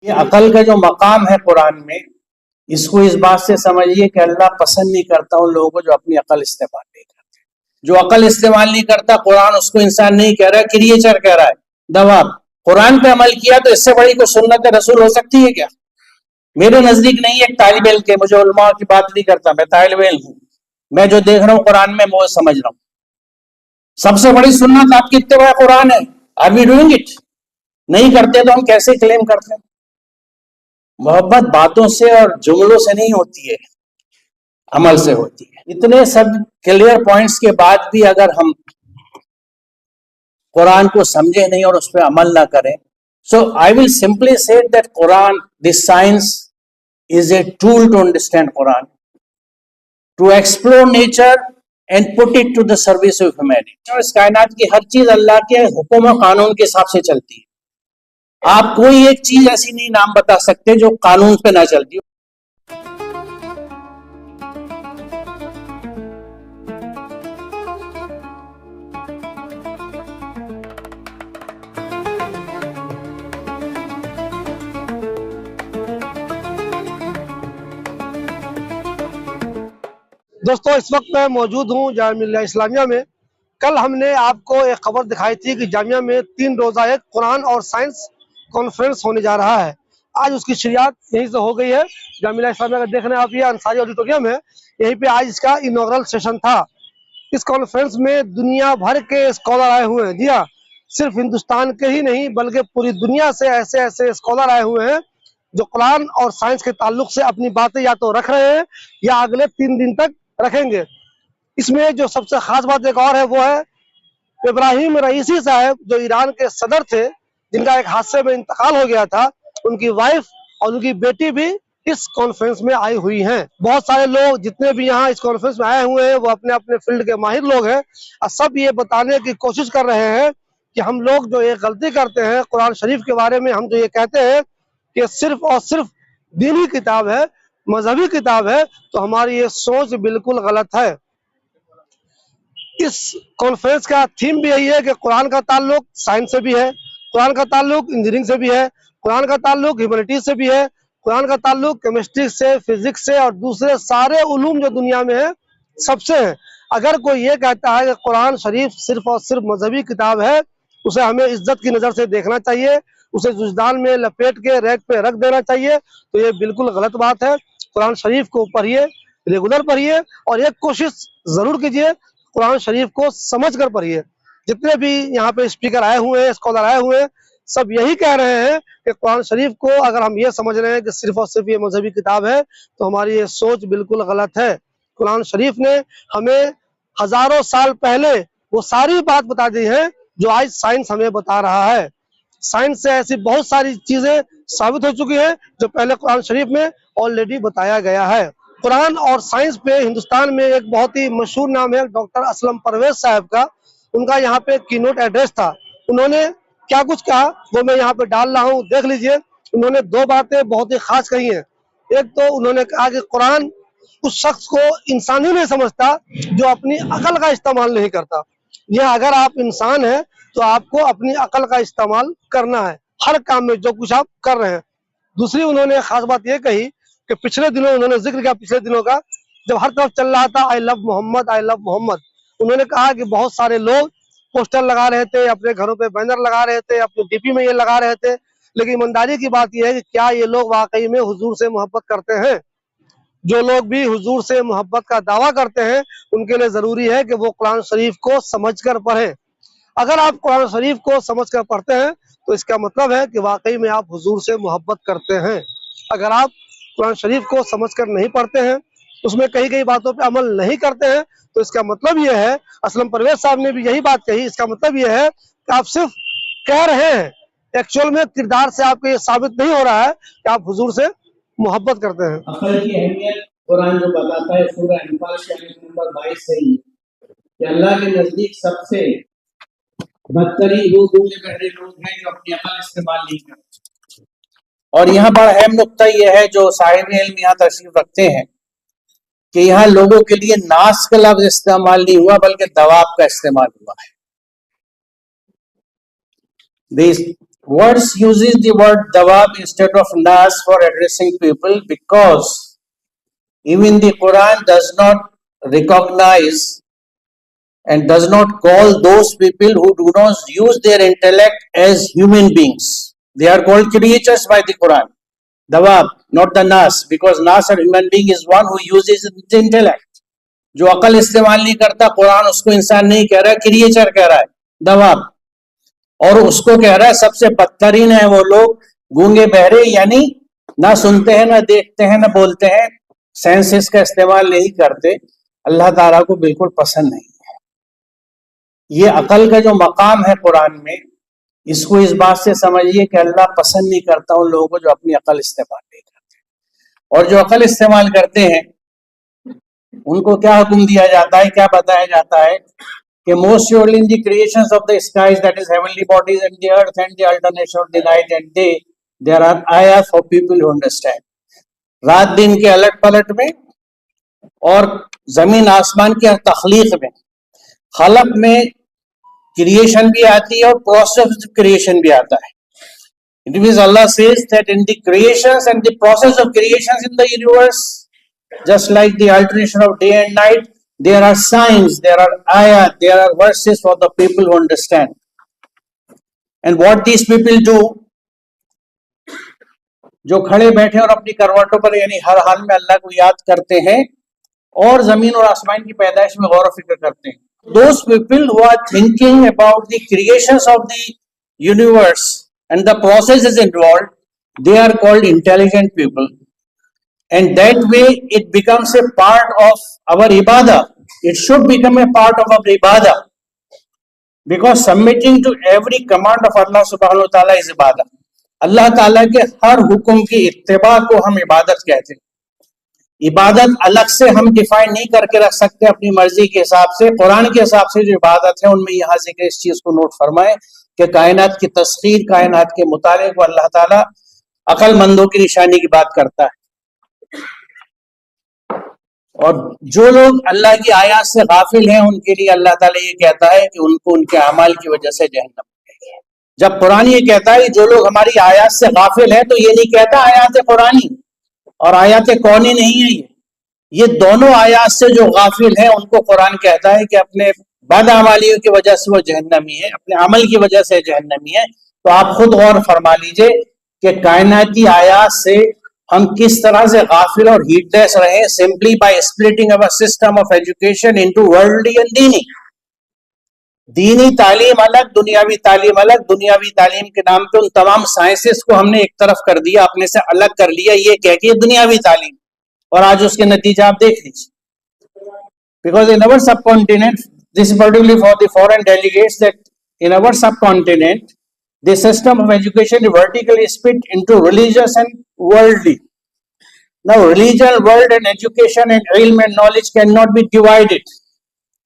یہ عقل کا جو مقام ہے قرآن میں، اس کو اس بات سے سمجھیے کہ اللہ پسند نہیں کرتا ان لوگوں کو جو اپنی عقل استعمال نہیں کرتے۔ جو عقل استعمال نہیں کرتا، قرآن اس کو انسان نہیں کہہ رہا، کریچر کہہ رہا ہے، دواب۔ قرآن پہ عمل کیا تو اس سے بڑی کوئی سنت رسول ہو سکتی ہے کیا؟ میرے نزدیک نہیں ہے۔ ایک طالب علم کے، مجھے علماء کی بات نہیں کرتا، میں طالب علم ہوں، میں جو دیکھ رہا ہوں قرآن میں وہ سمجھ رہا ہوں۔ سب سے بڑی سنت آپ کی اتباع قرآن ہے۔ Are we doing it? نہیں کرتے تو ہم کیسے کلیم کرتے ہیں؟ محبت باتوں سے اور جملوں سے نہیں ہوتی ہے، عمل سے ہوتی ہے۔ اتنے سب کلیئر پوائنٹس کے بعد بھی اگر ہم قرآن کو سمجھے نہیں اور اس پہ عمل نہ کریں، so I will simply say that Quran, this science is a tool to understand Quran, to explore nature and put it to the service of humanity۔ اور اس کائنات کی ہر چیز اللہ کے حکم و قانون کے حساب سے چلتی ہے۔ آپ کوئی ایک چیز ایسی نہیں نام بتا سکتے جو قانون پہ نہ چلتی ہو۔ دوستو، اس وقت میں موجود ہوں جامعہ ملیہ اسلامیہ میں۔ کل ہم نے آپ کو ایک خبر دکھائی تھی کہ جامعہ میں 3 روزہ ایک قرآن اور سائنس کانفرنس ہونے جا رہا ہے۔ آج اس کی شروعات یہیں سے ہو گئی ہے۔ جامعہ ملیہ اسلامیہ کا دیکھ رہے ہیں آپ، یہ انصاری آڈیٹوریم ہے، یہیں پہ آج اس کا انوگرل سیشن تھا۔ اس کانفرنس میں دنیا بھر کے اسکالر آئے ہوئے ہیں۔ جی ہاں، صرف ہندوستان کے ہی نہیں بلکہ پوری دنیا سے ایسے اسکالر آئے ہوئے ہیں جو قرآن اور سائنس کے تعلق سے اپنی باتیں یا تو رکھ رہے ہیں یا اگلے 3 دن تک رکھیں گے۔ اس میں جو سب سے خاص بات ایک اور ہے، وہ ہے ابراہیم رئیسی صاحب، جو ایران کے صدر تھے، جن کا ایک حادثے میں انتقال ہو گیا تھا۔ ان کی وائف اور ان کی بیٹی بھی اس کانفرنس میں آئی ہوئی ہیں۔ بہت سارے لوگ جتنے بھی یہاں اس کانفرنس میں آئے ہوئے ہیں وہ اپنے اپنے فیلڈ کے ماہر لوگ ہیں، اور سب یہ بتانے کی کوشش کر رہے ہیں کہ ہم لوگ جو ایک غلطی کرتے ہیں قرآن شریف کے بارے میں، ہم جو یہ کہتے ہیں کہ صرف اور صرف دینی کتاب ہے، مذہبی کتاب ہے، تو ہماری یہ سوچ بالکل غلط ہے۔ اس کانفرنس کا تھیم بھی یہی ہے کہ قرآن کا تعلق سائنس سے بھی ہے، قرآن کا تعلق انجینئرنگ سے بھی ہے، قرآن کا تعلق ہیومینٹیز سے بھی ہے، قرآن کا تعلق کیمسٹری سے، فزکس سے اور دوسرے سارے علوم جو دنیا میں ہیں سب سے ہے۔ اگر کوئی یہ کہتا ہے کہ قرآن شریف صرف اور صرف مذہبی کتاب ہے، اسے ہمیں عزت کی نظر سے دیکھنا چاہیے، اسے وجدان میں لپیٹ کے ریک پہ رکھ دینا چاہیے، تو یہ بالکل غلط بات ہے۔ قرآن شریف کو پڑھیے، ریگولر پڑھیے، اور ایک کوشش ضرور کیجیے قرآن شریف کو سمجھ کر پڑھیے۔ جتنے بھی یہاں پہ اسپیکر آئے ہوئے ہیں، اسکالر آئے ہوئے ہیں، سب یہی کہہ رہے ہیں کہ قرآن شریف کو اگر ہم یہ سمجھ رہے ہیں کہ صرف اور صرف یہ مذہبی کتاب ہے تو ہماری یہ سوچ بالکل غلط ہے۔ قرآن شریف نے ہمیں ہزاروں سال پہلے وہ ساری بات بتا دی ہے جو آج سائنس ہمیں بتا رہا ہے۔ سائنس سے ایسی بہت ساری چیزیں ثابت ہو چکی ہیں جو پہلے قرآن شریف میں آلریڈی بتایا گیا ہے۔ قرآن اور سائنس پہ ہندوستان میں ایک بہت ہی مشہور نام ہے ڈاکٹر اسلم پرویز صاحب کا۔ ان کا یہاں پہ کی نوٹ ایڈریس تھا۔ انہوں نے کیا کچھ کہا وہ میں یہاں پہ ڈال رہا ہوں، دیکھ لیجئے۔ انہوں نے 2 باتیں بہت ہی خاص کہی ہیں۔ ایک تو انہوں نے کہا کہ قرآن اس شخص کو انسانی نہیں سمجھتا جو اپنی عقل کا استعمال نہیں کرتا۔ یہ اگر آپ انسان ہیں تو آپ کو اپنی عقل کا استعمال کرنا ہے ہر کام میں جو کچھ آپ کر رہے ہیں۔ دوسری انہوں نے خاص بات یہ کہی کہ پچھلے دنوں انہوں نے ذکر کیا، پچھلے دنوں کا جب ہر طرف چل رہا تھا آئی لو محمد، آئی لو محمد، انہوں نے کہا کہ بہت سارے لوگ پوسٹر لگا رہے تھے، اپنے گھروں پہ بینر لگا رہے تھے، اپنے ڈی پی میں یہ لگا رہے تھے، لیکن ایمانداری کی بات یہ ہے کہ کیا یہ لوگ واقعی میں حضور سے محبت کرتے ہیں؟ جو لوگ بھی حضور سے محبت کا دعویٰ کرتے ہیں ان کے لیے ضروری ہے کہ وہ قرآن شریف کو سمجھ کر پڑھیں۔ اگر آپ قرآن شریف کو سمجھ کر پڑھتے ہیں تو اس کا مطلب ہے کہ واقعی میں آپ حضور سے محبت کرتے ہیں۔ اگر آپ قرآن شریف کو سمجھ کر نہیں پڑھتے ہیں، اس میں کئی باتوں پہ عمل نہیں کرتے ہیں، تو اس کا مطلب یہ ہے، اسلم پرویز صاحب نے بھی یہی بات کہی، اس کا مطلب یہ ہے کہ آپ صرف کہہ رہے ہیں، ایکچول میں کردار سے آپ کو یہ ثابت نہیں ہو رہا ہے کہ آپ حضور سے محبت کرتے ہیں۔ عقل کی اہمیت قرآن جو بتاتا ہے سورہ انفال کی آیت نمبر 22 سے ہی کہ اللہ کے نزدیک سب سے بدترین وہ دنیا پہلے لوگ ہیں جو اپنی عقل استعمال نہیں کرتے۔ اور یہاں بڑا اہم نقطہ یہ ہے جو صاحب علم یہاں تشریف رکھتے ہیں کہ یہاں لوگوں کے لیے ناس کا لفظ استعمال نہیں ہوا بلکہ دواب کا استعمال ہوا ہے۔ Words uses the word dawab instead of nas for addressing people, because even the Quran does not recognize and does not call those people who do not use their intellect as human beings. They are called creatures by the Quran. Dawab, not the nas, because nas or human being is one who uses his intellect. جو عقل استعمال نہیں کرتا، قرآن اس کو انسان نہیں کہہ رہا، کریچر کہہ رہا ہے، دواب. اور اس کو کہہ رہا ہے سب سے بدترین ہیں وہ لوگ گونگے بہرے، یعنی نہ سنتے ہیں، نہ دیکھتے ہیں، نہ بولتے ہیں، سینسز کا استعمال نہیں کرتے. اللہ تعالیٰ کو بالکل پسند نہیں ہے. یہ عقل کا جو مقام ہے قرآن میں، اس کو اس بات سے سمجھیے کہ اللہ پسند نہیں کرتا ان لوگوں کو جو اپنی عقل استعمال نہیں کرتے. اور جو عقل استعمال کرتے ہیں ان کو کیا حکم دیا جاتا ہے، کیا بتایا جاتا ہے کہ most surely in the creations of the skies, that is heavenly bodies, and the earth and the alternation of the night and day, there are ayat for people who understand. رات دن کے الٹ پلٹ میں اور زمین آسمان کی تخلیق میں، خلق میں کریشن بھی آتی ہے اور process of creation بھی آتا ہے. It means Allah says that in the creations and the process of creations in the universe, just like the alternation of day and night, there are signs, there are ayat, there are verses for the people who understand. And what these people do, جو کھڑے بیٹھے اور اپنی کروٹوں پر یعنی ہر حال میں اللہ کو یاد کرتے ہیں اور زمین اور آسمان کی پیدائش میں غور و فکر کرتے ہیں. Those people who are thinking about the creations of the universe and the processes involved, they are called intelligent people. And that way it becomes a part of our ibadah. It should become a part of our ibadah, because submitting to every command of Allah subhanahu wa ta'ala is ibadah. اللہ تعالیٰ کے ہر حکم کی اتباع کو ہم عبادت کہتے ہیں. عبادت الگ سے ہم ڈیفائن نہیں کر کے رکھ سکتے اپنی مرضی کے حساب سے. قرآن کے حساب سے جو عبادت ہے ان میں یہاں ذکر اس چیز کو نوٹ فرمائے کہ کائنات کی تسخیر، کائنات کے مطالعے کو اللہ تعالیٰ عقل مندوں کی نشانی کی بات کرتا ہے. اور جو لوگ اللہ کی آیات سے غافل ہیں ان کے لیے اللہ تعالیٰ یہ کہتا ہے کہ ان کو ان کے اعمال کی وجہ سے جہنم ملے گی. جب قرآن یہ کہتا ہے جو لوگ ہماری آیات سے غافل ہیں تو یہ نہیں کہتا آیات قرآنی اور آیات کونی نہیں ہے. یہ دونوں آیات سے جو غافل ہیں ان کو قرآن کہتا ہے کہ اپنے بد اعمالیوں کی وجہ سے وہ جہنمی ہے، اپنے عمل کی وجہ سے جہنمی ہے. تو آپ خود غور فرما لیجئے کہ کائناتی آیات سے ہم کس طرح سے غافل اور ہیٹ لیس رہے، simply by splitting our system of education into worldly and دینی. دینی تعلیم الگ، دنیاوی تعلیم الگ. دنیاوی تعلیم کے نام پہ ان تمام سائنسز کو ہم نے ایک طرف کر دیا، اپنے سے الگ کر لیا، یہ کہہ کے دنیاوی تعلیم. اور آج اس کے نتیجہ آپ دیکھ لیجیے. Because in our subcontinent, this is particularly for the foreign delegates, that in our subcontinent the system of education is vertically split into religious and worldly. Now religion, world and education and ilm and knowledge cannot be divided,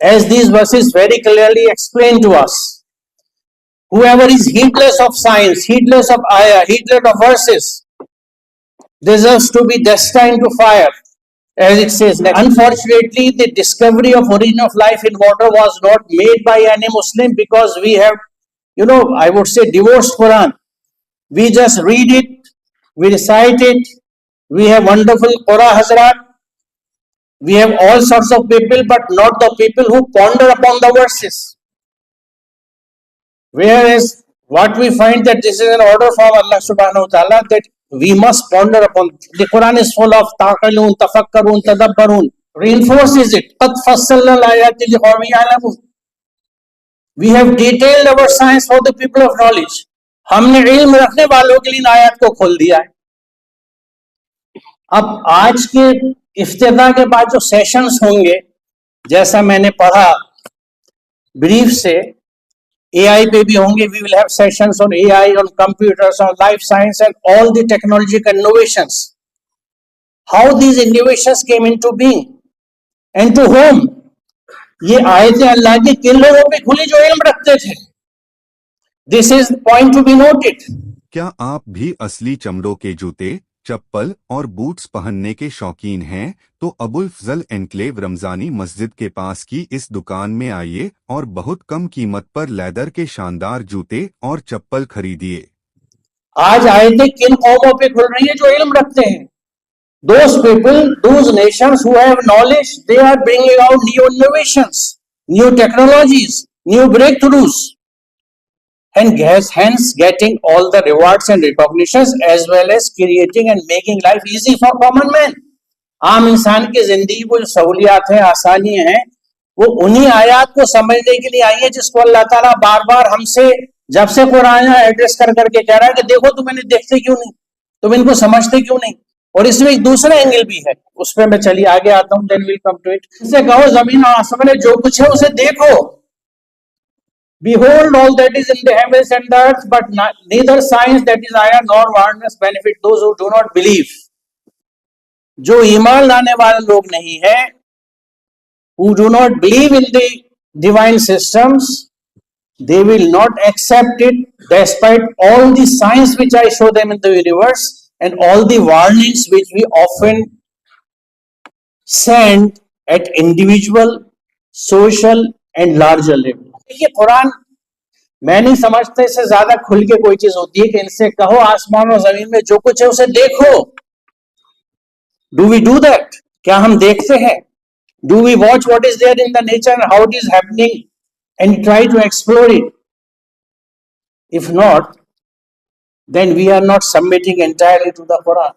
as these verses very clearly explain to us. Whoever is heedless of science, heedless of ayah, heedless of verses, deserves to be destined to fire, as it says. Unfortunately, the discovery of origin of life in water was not made by any Muslim, because we have, I would say, divorced Quran. We just read it, we recite it, we have wonderful Qura Hazrat, we have all sorts of people, but not the people who ponder upon the verses. Whereas what we find that this is an order from Allah subhanahu wa ta'ala, that we must ponder upon. The Quran is full of taqalun, tafakkarun, tadabbarun, reinforces it. Qad fassalna al-ayati liqawmin ya'lamun. We have detailed our science for the people of knowledge. ہم نے علم رکھنے والوں کے لیے ان آیات کو کھول دیا ہے. اب آج کے افتتاح کے بعد جو سیشنز ہوں گے، جیسا میں نے پڑھا بریف سے، اے آئی پہ بھی ہوں گے. We will have sessions on A I, on computers, on life science and all the technological innovations. How these innovations came into being and to home. یہ آیتیں اللہ کی کن لوگوں پہ کھلی جو علم رکھتے تھے. This is point to be noted. کیا آپ بھی اصلی چمڑوں کے جوتے، چپل اور بوٹس پہننے کے شوقین ہیں تو ابوالفضل انکلیو رمضانی مسجد کے پاس کی اس دکان میں آئیے اور بہت کم قیمت پر لیدر کے شاندار جوتے اور چپل خریدیے. آج آیتیں کن قوموں پہ کھل رہی ہیں؟ جو علم رکھتے ہیں. Those people, those nations who have knowledge, they are bringing out new innovations, new technologies, new breakthroughs, and hence getting all the rewards and recognitions, as well as creating and making life easy for common man. عام انسان کی زندگی کو جو سہولیات ہیں، آسانی ہیں، وہ انہی آیات کو سمجھنے کے لیے آئی ہے جس کو اللہ تعالیٰ بار بار ہم سے جب سے قرآن ایڈریس کر کے کہہ رہا ہے کہ دیکھو تم انہیں دیکھتے کیوں نہیں، تم ان کو سمجھتے کیوں نہیں. اور اس میں ایک دوسرا اینگل بھی ہے، اس پہ میں چلیے آگے آتا ہوں. then we'll come to it. اس سے کہو زمین اور آسمان میں جو کچھ ہے اسے دیکھو. Behold all that is in the heavens and the earth, but neither science, that is ayah, nor wonders benefit those who do not believe. جو ایمان لانے والے لوگ نہیں ہیں, who do not believe in the divine systems, they will not accept it despite all the science which I show them in the universe and all the warnings which we often send at individual, social and larger level. یہ قرآن میں نہیں سمجھتا اس سے زیادہ کھل کے کوئی چیز ہوتی ہے کہ ان سے کہو آسمان اور زمین میں جو کچھ ہے اسے دیکھو. Do we do that? کیا ہم دیکھتے ہیں؟ Do we watch what is there in the nature and how it is happening and try to explore it? If not, then we are not submitting entirely to the Quran.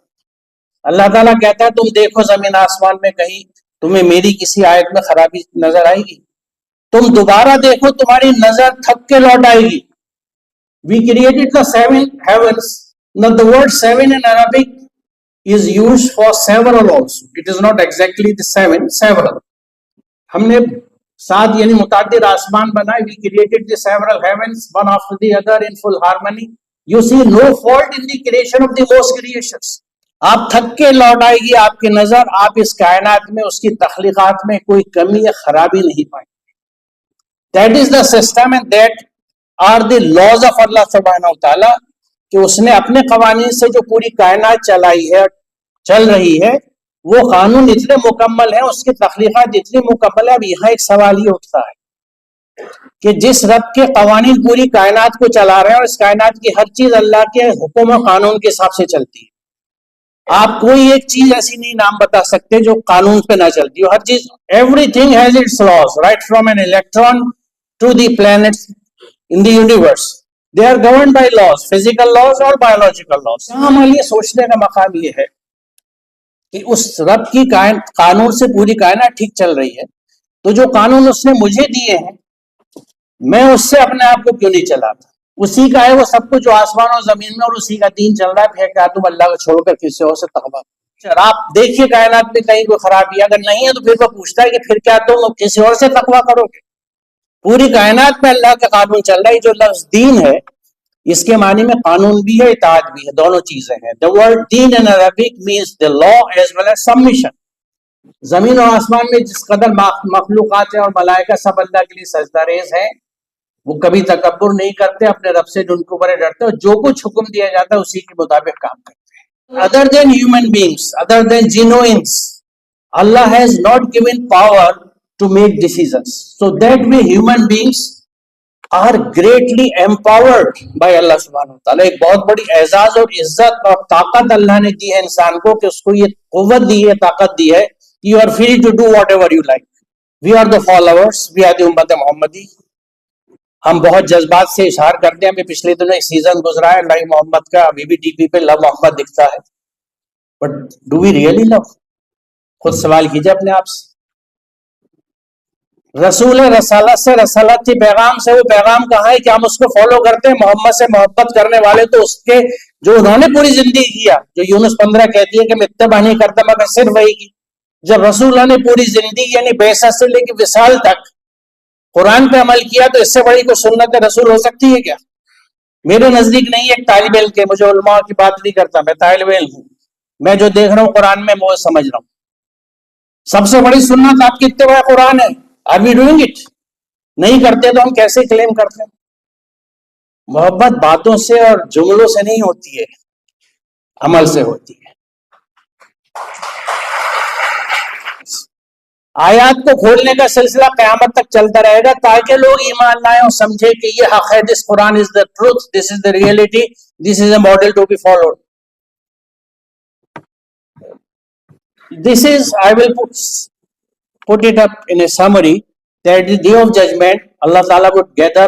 اللہ تعالیٰ کہتا ہے تم دیکھو زمین آسمان میں کہیں تمہیں میری کسی آیت میں خرابی نظر آئے گی؟ تم دوبارہ دیکھو تمہاری نظر تھک کے لوٹ آئے گی. We created the 7 heavens. Now the word 7 in Arabic is used for several also. It is not exactly the 7, several. ہم نے 7 یعنی متعدد آسمان بنائے. We created the several heavens, one after the other in full harmony. You see no fault in the creation of the most creations. آپ تھک کے لوٹ آئے گی آپ کی نظر, آپ اس کائنات میں اس کی تخلیقات میں کوئی کمی یا خرابی نہیں پائیں. That is the system and that are the laws of Allah subhanahu wa ta'ala, کہ اس نے اپنے قوانین سے جو پوری کائنات چلائی ہے, چل رہی ہے, وہ قانون اتنے مکمل ہیں, اس کی تخلیقات اتنی مکمل ہے. اب یہاں ایک سوال یہ اٹھتا ہے کہ جس رب کے قوانین پوری کائنات کو چلا رہے ہیں اور اس کائنات کی ہر چیز اللہ کے حکم و قانون کے حساب سے چلتی ہے, آپ کوئی ایک چیز ایسی نہیں نام بتا سکتے جو قانون پہ نہ چلتی ہو. ہر چیز, everything has its laws, right from an electron to the planets in the universe. They are governed by laws, physical laws or biological laws. ہمارے لیے سوچنے کا مقام یہ ہے کہ اس رب کی قانون سے پوری کائنات ٹھیک چل رہی ہے, تو جو قانون اس نے مجھے دیے ہیں میں اس سے اپنے آپ کو کیوں نہیں چلاتا؟ اسی کا ہے وہ سب کچھ جو آسمان اور زمین میں, اور اسی کا دین چل رہا ہے. پھر کیا تم اللہ کو چھوڑ کر کسی اور سے تقویٰ؟ آپ دیکھیے کائنات میں کہیں کوئی خرابی اگر نہیں ہے تو پھر وہ پوچھتا ہے کہ پھر کیا تم کسی اور سے تقویٰ کرو گے؟ پوری کائنات میں اللہ کا قانون چل رہا ہے. جو لفظ دین ہے اس کے معنی میں قانون بھی ہے, اطاعت بھی ہے, دونوں چیزیں ہیں. The word deen in Arabic means the law as well as submission. زمین اور آسمان میں جس قدر مخلوقات ہیں اور ملائکہ سب اللہ کے لیے سجدہ ریز ہیں, وہ کبھی تکبر نہیں کرتے, اپنے رب سے جن کو بڑے ڈرتے ہیں, اور جو کچھ حکم دیا جاتا ہے اسی کے مطابق کام کرتے ہیں. Other than human beings, other than genuines, Allah has not given power to make decisions. So that way human beings are greatly empowered by Allah subhanahu wa ta'ala. ایک بہت بڑی اعزاز اور عزت اور طاقت اللہ نے دی ہے انسان کو, کہ اس کو یہ قوت دی ہے, طاقت دی ہے, you are free to do whatever you like. We are the followers, we are the امت محمدی. ہم بہت جذبات سے اشار کرتے ہیں. ہمیں پچھلے دنوں ایک سیزن گزرا ہے لو محمد کا, ابھی بھی ٹی وی پہ لو محمد دکھتا ہے, but do we really love? خود سوال کیجئے اپنے آپ سے. رسول رسالت سے, رسالت کی پیغام سے, وہ پیغام کہاں ہے کہ ہم اس کو فالو کرتے ہیں؟ محمد سے محبت کرنے والے تو اس کے جو انہوں نے پوری زندگی کیا, جو یونس 15 کہتی ہے کہ میں اتباع نہیں کرتا مگر صرف وہی کی. جب رسول اللہ نے پوری زندگی یعنی بعثت سے لے کے وصال تک قرآن پہ عمل کیا, تو اس سے بڑی کوئی سنت رسول ہو سکتی ہے کیا؟ میرے نزدیک نہیں. ایک طالب علم کے, مجھے علماء کی بات نہیں کرتا, میں طالب علم ہوں, میں جو دیکھ رہا ہوں قرآن میں وہ سمجھ رہا ہوں. سب سے بڑی سنت آپ کی اتباع قرآن ہے. Are we doing it? نہیں کرتے تو ہم کیسے کلیم کرتے ہیں؟ محبت باتوں سے اور جملوں سے نہیں ہوتی ہے, عمل سے ہوتی ہے. آیات کو کھولنے کا سلسلہ قیامت تک چلتا رہے گا تاکہ لوگ ایمان لائیں اور سمجھے کہ یہ حق ہے. This Quran is the truth, this is the reality, this is a model to be followed. This is, I will put it up in a summary, that the day of judgment Allah Ta'ala would gather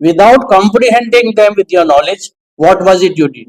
without comprehending them with your knowledge, what was it you did?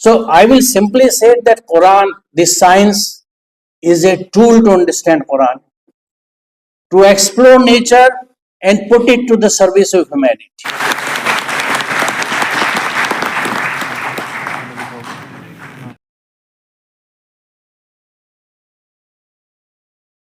so I will simply say that Quran, this science is a tool to understand Quran, to explore nature and put it to the service of humanity.